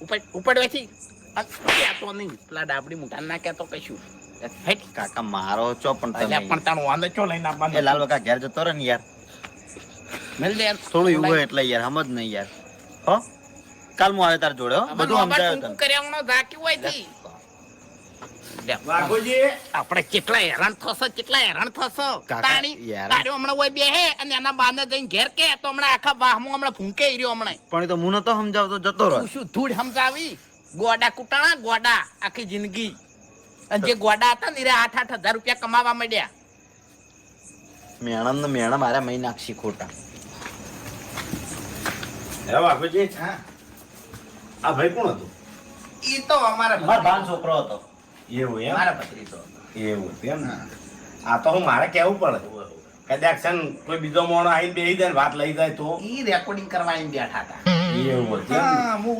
ઉપડવાથી કહેતો નહીં પેલા ડાબડી મુઠાન ના કહેતો કશું હેટ કાકા મારો છો પણ એટલે તમે પણ તારું વાંધો ચો લઈને આવવાનું એ લાલ બકા ઘેર જતો રહે ને યાર મેલ દે થોડું એવું હોય એટલે યાર સમજ નહીં યાર હો કાલ હું આવે તાર જોડે હો બધું સમજાયો તને કર્યાનો ઝાક્યું હોય થી વાઘોજી આપણે કેટલા હેરાન થશો કાકા, તાણી યાર. તારે હમણાં હોય બેહે અને એના બાને જઈને ઘેર કે તો હમણાં આખા વાહમાં હમણાં ફૂંકે રહ્યો હમણાં પણ એ તો હું નતો સમજાવતો જતો રહ્યો તું શું ધૂળ સમજાવી ગોડા કુટાણા ગોડા આખી જિંદગી અને જે ગોડા હતા ને એ 8,000 રૂપિયા કમાવા માંડ્યા મેણમ ને મેણમ મારે મહી નાખશી ખોટા હે વાઘોજી હા આ ભાઈ કોણ હતું ઈ તો અમારા મારો ભાન છોકરો હતો એવું એમ મારા ભત્રીજો એવું હતું એમ ને આ તો હું મારે કેવું પડે કદાચ છે ને કોઈ બીજો મોણો આવીને બેસી જાય ને વાત લઈ જાય તો ઈ રેકોર્ડિંગ કરવા આવીને બેઠા હતા એવું હતું એમ ને? હા, હું